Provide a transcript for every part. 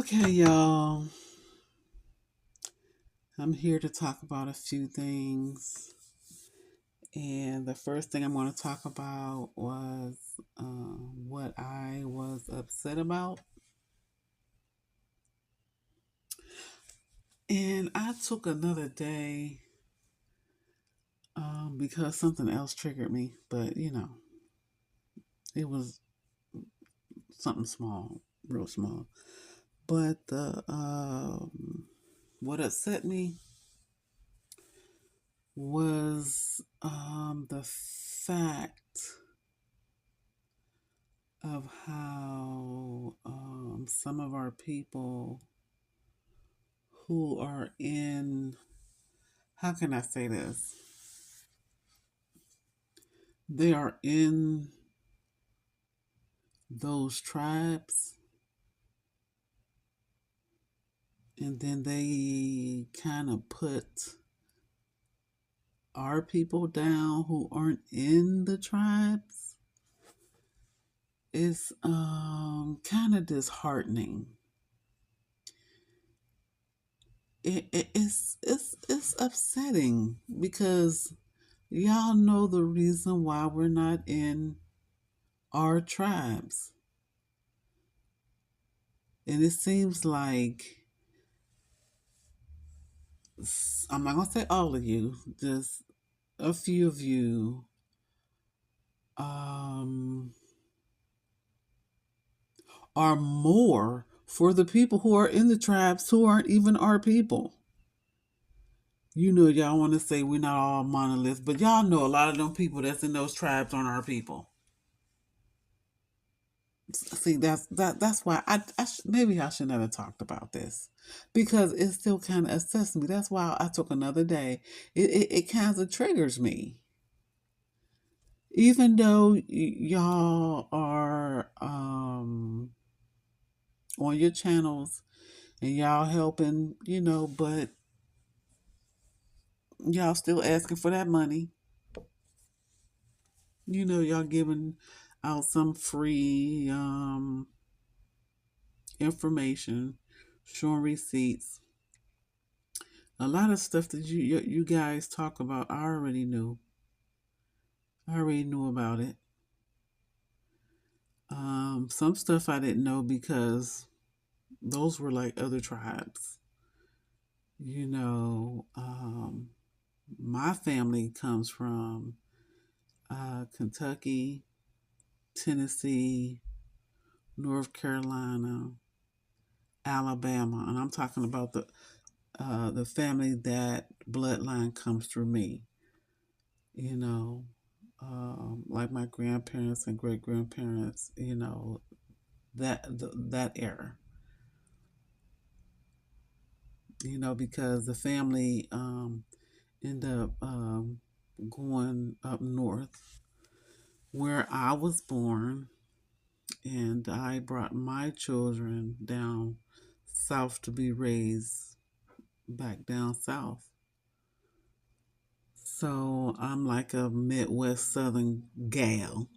Okay, y'all. I'm here to talk about a few things. And the first thing I'm going to talk about was what I was upset about. And I took another day because something else triggered me. But, it was something small, real small. But what upset me was the fact of how some of our people who are in, how can I say this? They are in those tribes, and then they kind of put our people down who aren't in the tribes. It's kind of disheartening. It's upsetting because y'all know the reason why we're not in our tribes. And it seems like, I'm not going to say all of you, just a few of you um, are more for the people who are in the tribes who aren't even our people. You know, y'all want to say we're not all monoliths, but y'all know a lot of them people that's in those tribes aren't our people. See, that's why maybe I should never have talked about this because it still kind of upsets me. That's why I took another day. It kind of triggers me, even though y'all are on your channels and y'all helping, but y'all still asking for that money. Y'all giving out some free information, showing receipts. A lot of stuff that you guys talk about, I already knew. I already knew about it. Some stuff I didn't know because those were like other tribes. You know, my family comes from Kentucky, Tennessee, North Carolina, Alabama, and I'm talking about the family that bloodline comes through me. You know, like my grandparents and great grandparents. That era. Because the family ended up going up north where I was born, and I brought my children down south to be raised back down south. So I'm like a Midwest Southern gal.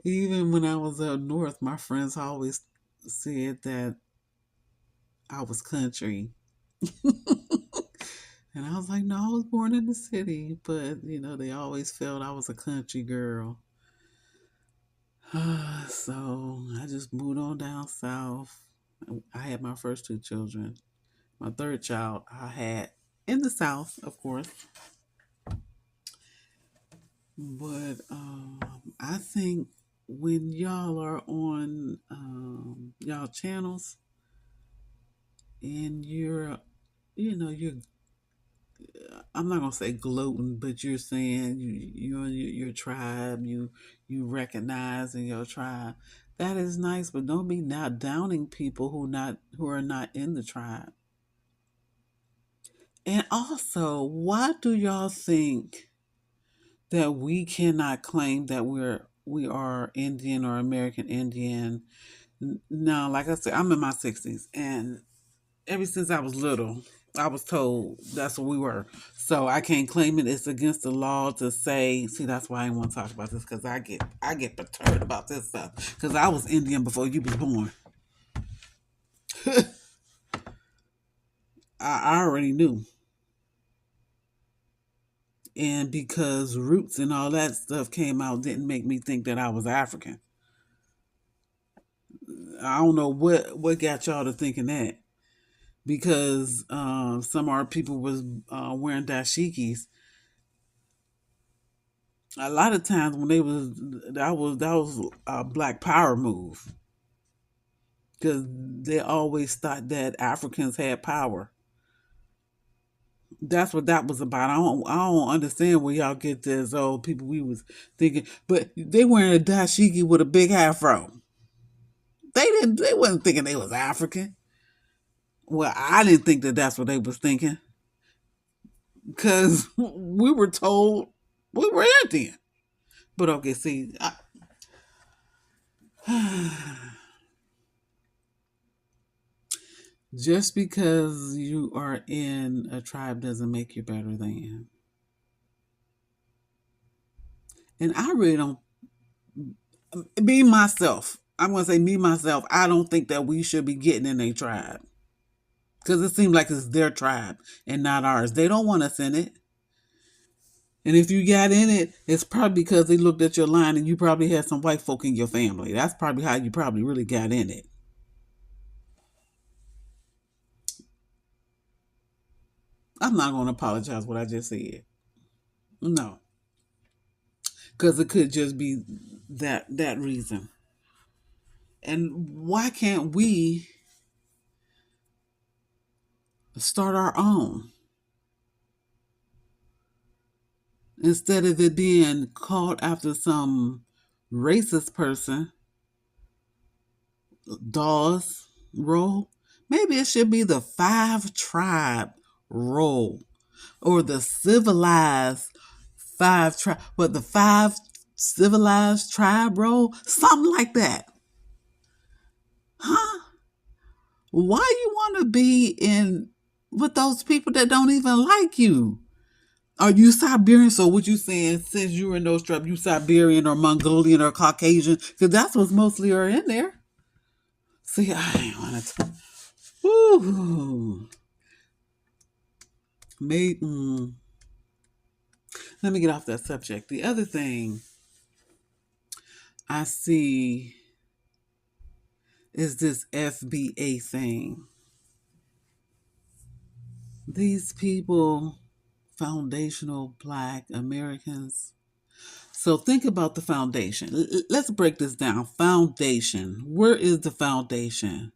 Even when I was up north, my friends always said that I was country. And I was like, no, I was born in the city. But, they always felt I was a country girl. So I just moved on down south. I had my first two children. My third child I had in the south, of course. But I think when y'all are on y'all channels and you're I'm not gonna say gloating, but you're saying you're your tribe, you recognize in your tribe. That is nice, but don't be now downing people who are not in the tribe. And also, why do y'all think that we cannot claim that we are Indian or American Indian? Now, like I said, I'm in my 60s, and Ever since I was little, I was told that's what we were. So I can't claim it. It's against the law to say. See, that's why I didn't want to talk about this because I get perturbed about this stuff because I was Indian before you was born. I already knew, and because roots and all that stuff came out, didn't make me think that I was African. I don't know what got y'all to thinking that because some of our people was wearing dashikis. A lot of times when they was that was a black power move because they always thought that Africans had power. That's what that was about. I don't understand where y'all get this. Oh, people we was thinking, but they wearing a dashiki with a big afro. They wasn't thinking they was African. Well, I didn't think that that's what they was thinking because we were told we were Indian. But okay, see, just because you are in a tribe doesn't make you better than. And I really don't, me myself, I'm going to say me myself, I don't think that we should be getting in a tribe because it seems like it's their tribe and not ours. They don't want us in it. And if you got in it, it's probably because they looked at your line and you probably had some white folk in your family. That's probably how you probably really got in it. I'm not going to apologize what I just said. No, because it could just be that reason. And why can't we start our own instead of it being called after some racist person, Dawes roll? Maybe it should be the five tribe roll or the civilized five tribe, but the five civilized tribe roll, something like that. Huh? Why you want to be in with those people that don't even like you? Are you Siberian? So what you saying? Since you're in those tribes, you Siberian or Mongolian or Caucasian? Because that's what's mostly are in there. See, I ain't want to. Ooh, mate. Let me get off that subject. The other thing I see is this FBA thing. These people, foundational Black Americans. So think about the foundation. Let's break this down. Foundation. Where is the foundation?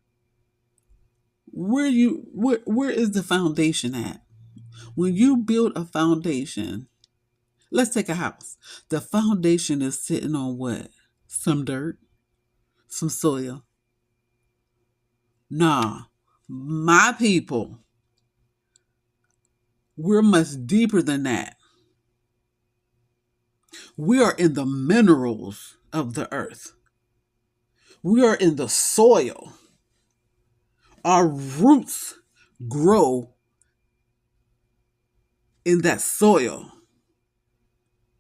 Where is the foundation at? When you build a foundation, let's take a house. The foundation is sitting on what? Some dirt, some soil. Nah, my people, we're much deeper than that. We are in the minerals of the earth. We are in the soil. Our roots grow in that soil.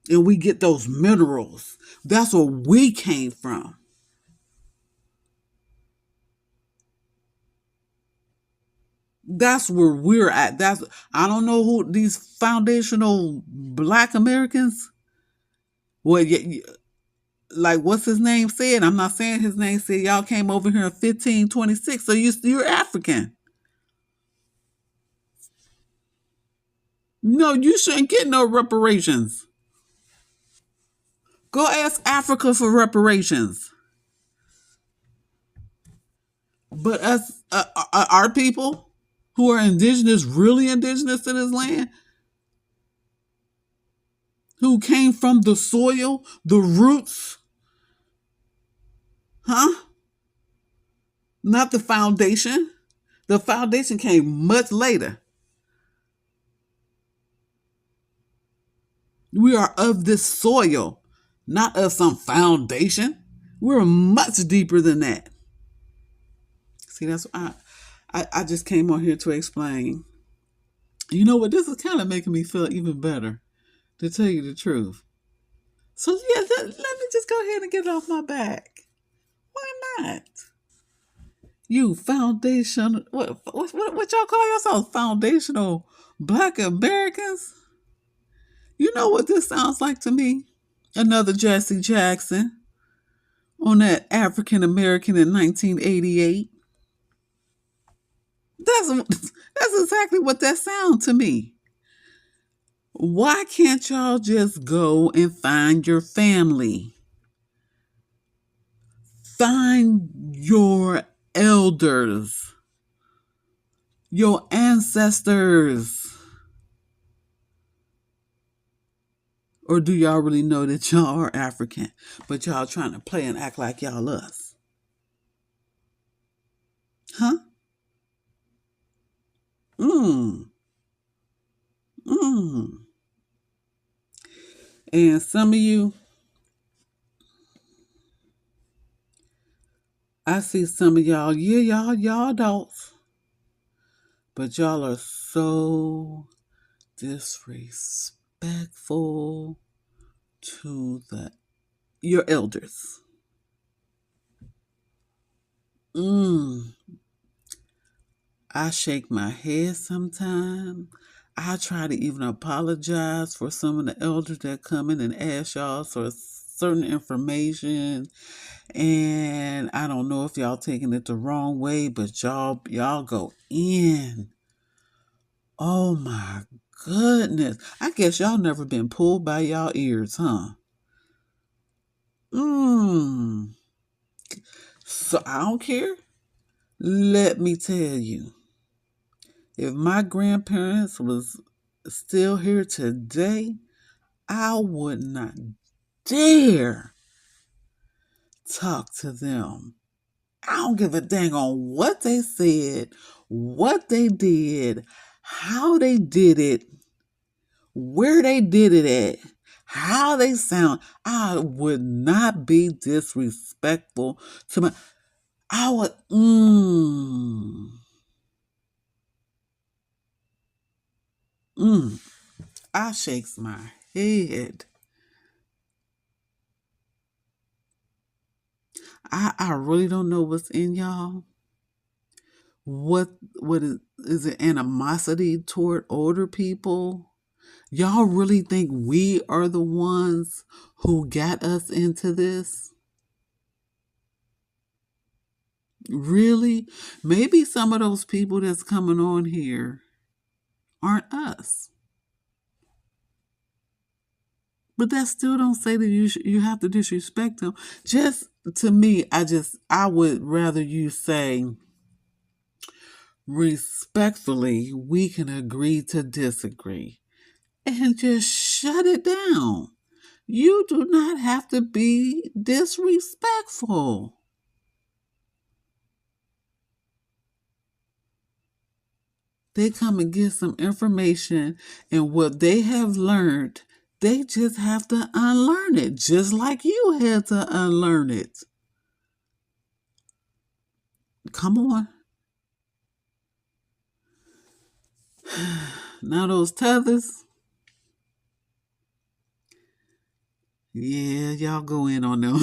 And we get those minerals. That's where we came from. That's where we're at. That's I don't know who these foundational Black Americans. Well, like what's his name said. I'm not saying his name said y'all came over here in 1526. So you're African. No, you shouldn't get no reparations. Go ask Africa for reparations. But us, our people who are indigenous, really indigenous to this land, who came from the soil, the roots, huh? Not the foundation. The foundation came much later. We are of this soil, not of some foundation. We're much deeper than that. See, that's I I just came on here to explain. You know what? This is kind of making me feel even better, to tell you the truth. So yeah, let me just go ahead and get it off my back. Why not? You foundation, what y'all call yourselves? Foundational Black Americans? You know what this sounds like to me? Another Jesse Jackson on that African American in 1988. That's that's exactly what that sounds to me. Why can't y'all just go and find your family? Find your elders, your ancestors. Or do y'all really know that y'all are African, but y'all trying to play and act like y'all us? Huh? Mmm. Mmm. And some of you, I see some of y'all, yeah, y'all adults, but y'all are so disrespectful to the your elders. Mm. I shake my head sometimes. I try to even apologize for some of the elders that come in and ask y'all for certain information. And I don't know if y'all taking it the wrong way, but y'all go in. Oh my goodness. I guess y'all never been pulled by y'all ears, huh? Mmm. So I don't care. Let me tell you. If my grandparents was still here today, I would not dare talk to them. I don't give a dang on what they said, what they did, how they did it, where they did it at, how they sound. I would not be disrespectful to my. I would. Mm, I shakes my head. I really don't know what's in y'all. What is it animosity toward older people? Y'all really think we are the ones who got us into this? Really? Maybe some of those people that's coming on here aren't us. But that still don't say that you have to disrespect them. Just to me, I would rather you say respectfully, we can agree to disagree and just shut it down. You do not have to be disrespectful. They come and get some information, and what they have learned, they just have to unlearn it, just like you had to unlearn it. Come on. Now, those tethers, yeah, y'all go in on them.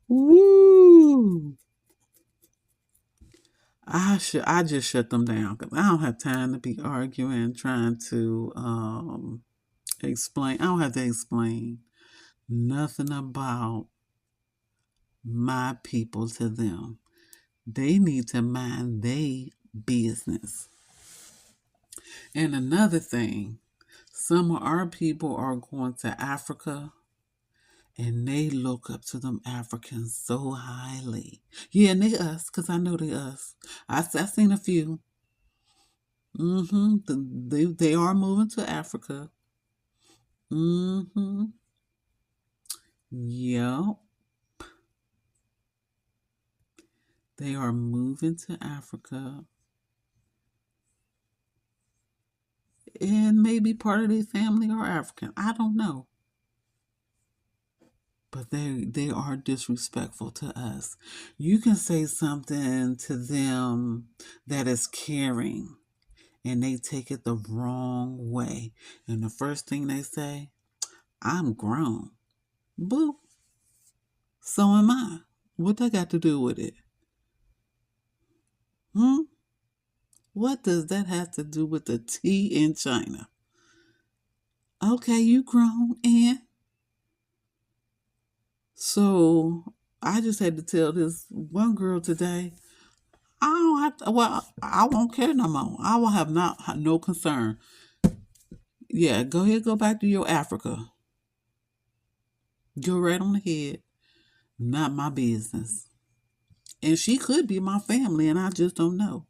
Woo! I just shut them down because I don't have time to be arguing, trying to explain. I don't have to explain nothing about my people to them. They need to mind their business. And another thing, some of our people are going to Africa and they look up to them Africans so highly. Yeah, and they us, because I know they us. I seen a few. They are moving to Africa. Mm-hmm. Yep. They are moving to Africa. And maybe part of their family are African. I don't know. but they are disrespectful to us. You can say something to them that is caring, and they take it the wrong way. And the first thing they say, I'm grown. Boo. So am I. What that got to do with it? Hmm? What does that have to do with the tea in China? Okay, you grown, and so I just had to tell this one girl today, I don't have to, well, I won't care no more. I will have no concern. Yeah, go ahead, go back to your Africa. Go right on ahead. Not my business. And she could be my family, and I just don't know.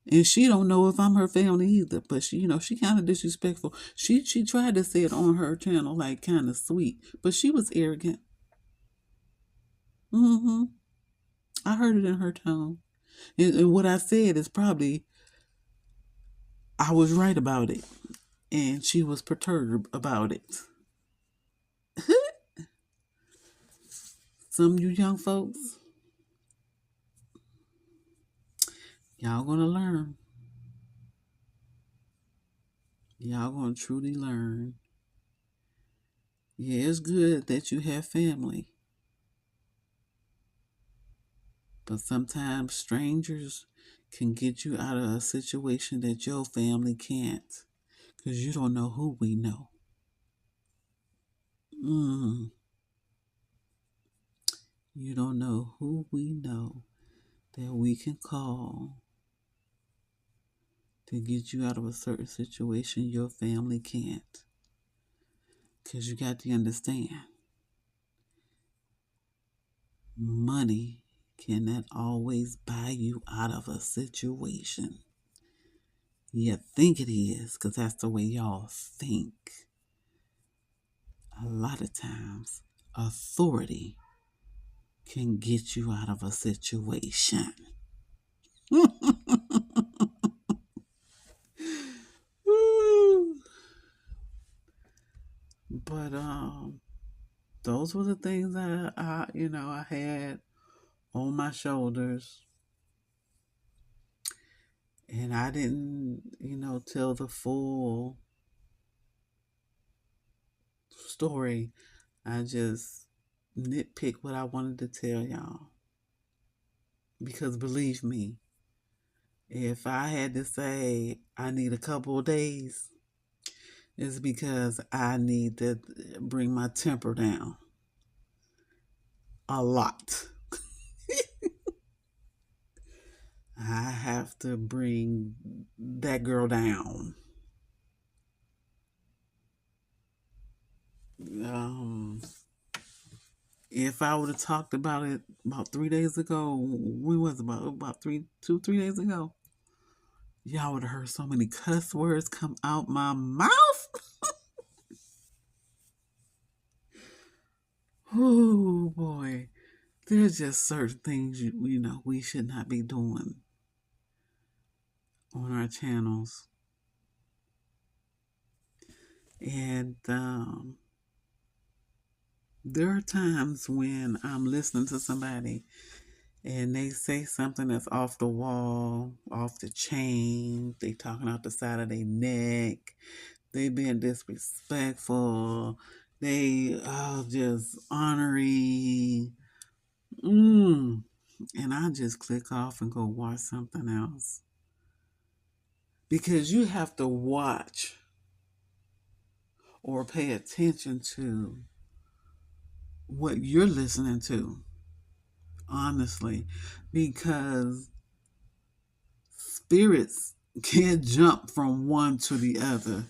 And she don't know if I'm her family either. But she, she kind of disrespectful. She tried to say it on her channel, like kind of sweet, but she was arrogant. Mm-hmm. I heard it in her tone. And what I said is probably I was right about it, and she was perturbed about it. Some of you young folks, y'all gonna learn. Y'all gonna truly learn. Yeah, it's good that you have family, but sometimes strangers can get you out of a situation that your family can't, because you don't know who we know. Mm, you don't know who we know that we can call to get you out of a certain situation your family can't. Because you got to understand, money cannot always buy you out of a situation. You think it is, because that's the way y'all think. A lot of times, authority can get you out of a situation. But those were the things that I had on my shoulders, and I didn't, tell the full story. I just nitpick what I wanted to tell y'all. Because believe me, if I had to say I need a couple of days, it's because I need to bring my temper down a lot. I have to bring that girl down. Um, if I would have talked about it about 3 days ago, when was it? About 3 days ago, y'all would have heard so many cuss words come out my mouth. Oh boy, there's just certain things we should not be doing on our channels, and there are times when I'm listening to somebody and they say something that's off the wall, off the chain. They talking out the side of their neck. They being disrespectful. They just honorary. And I just click off and go watch something else. Because you have to watch or pay attention to what you're listening to, honestly, because spirits can't jump from one to the other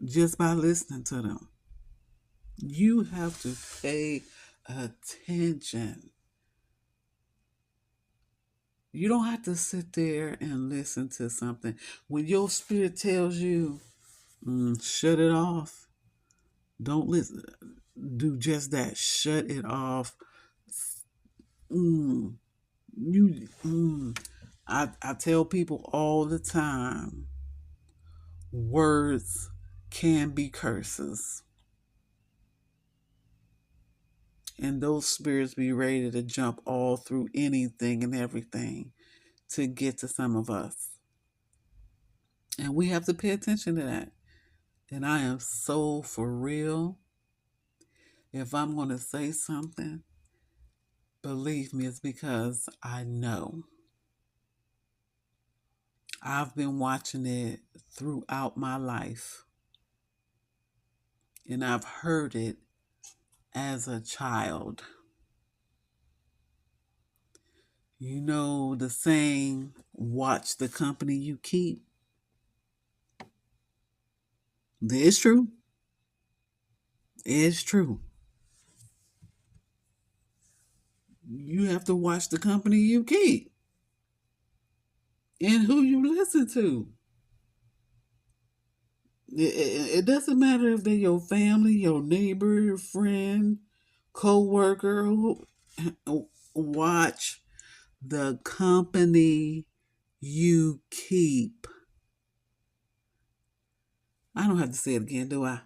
just by listening to them. You have to pay attention. You don't have to sit there and listen to something. When your spirit tells you, shut it off, don't listen. Do just that. Shut it off. Mm, I tell people all the time, words can be curses. And those spirits be ready to jump all through anything and everything to get to some of us. And we have to pay attention to that. And I am so for real. If I'm going to say something, believe me, it's because I know. I've been watching it throughout my life, and I've heard it as a child. You know the saying, watch the company you keep? It's true. It's true. You have to watch the company you keep and who you listen to. It doesn't matter if they're your family, your neighbor, your friend, co-worker. Watch the company you keep. I don't have to say it again, do I?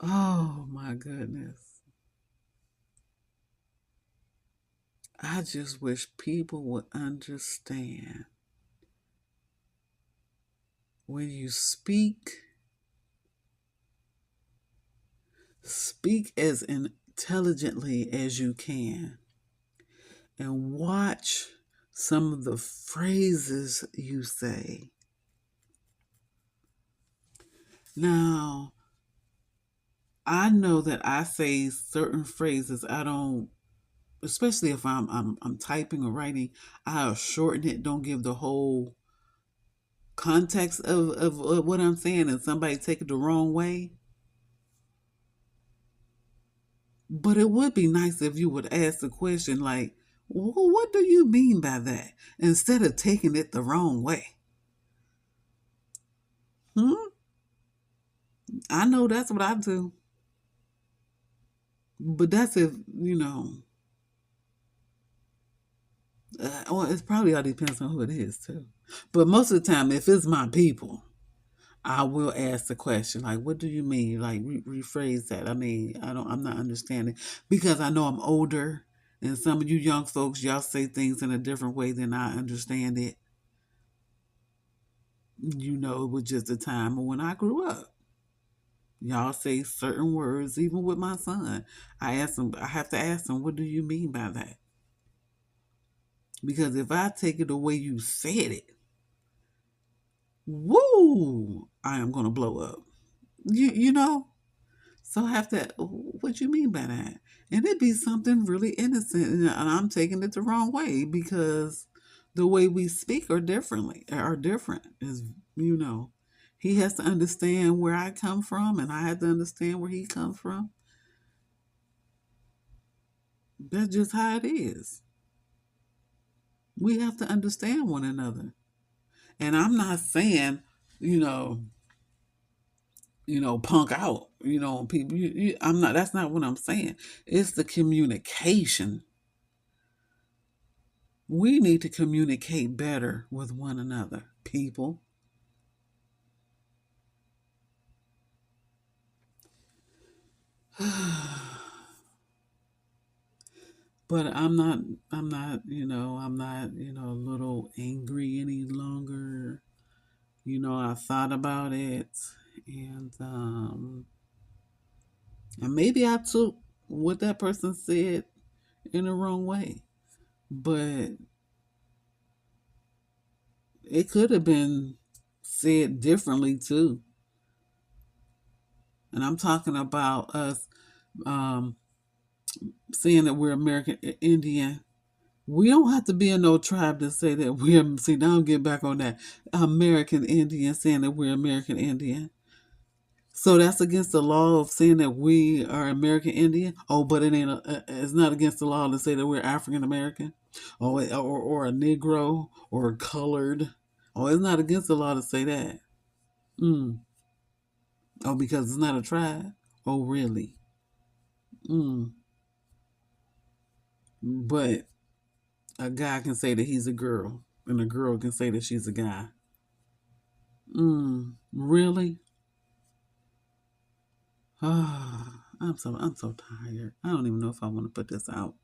Oh my goodness. I just wish people would understand when you speak as intelligently as you can and watch some of the phrases you say. Now, I know that I say certain phrases. I don't, especially if I'm typing or writing, I'll shorten it, don't give the whole context of what I'm saying, and somebody take it the wrong way. But it would be nice if you would ask the question like, well, what do you mean by that? Instead of taking it the wrong way. Hmm? I know that's what I do. But that's if, well, it probably all depends on who it is too. But most of the time, if it's my people, I will ask the question like, "What do you mean?" Like rephrase that. I mean, I'm not understanding because I know I'm older, and some of you young folks, y'all say things in a different way than I understand it. It was just a time when I grew up. Y'all say certain words, even with my son. I ask him. I have to ask him, "What do you mean by that?" Because if I take it the way you said it, woo, I am gonna blow up. You know. So I have to, what you mean by that? And it'd be something really innocent, and I'm taking it the wrong way because the way we speak are different. Is you know, he has to understand where I come from, and I have to understand where he comes from. That's just how it is. We have to understand one another, and I'm not saying, you know, punk out, people. I'm not. That's not what I'm saying. It's the communication. We need to communicate better with one another, people. But I'm not a little angry any longer. I thought about it, and and maybe I took what that person said in the wrong way. But it could have been said differently too. And I'm talking about us um, saying that we're American Indian. We don't have to be in no tribe to say that we're. See, now I'm getting back on that American Indian, saying that we're American Indian. So that's against the law of saying that we are American Indian. Oh, but it ain't. It's not against the law to say that we're African American, or a Negro or colored. Oh, it's not against the law to say that. Mm. Oh, because it's not a tribe. Oh, really? Mm. But a guy can say that he's a girl, and a girl can say that she's a guy. Really? I'm so tired. I don't even know if I want to put this out.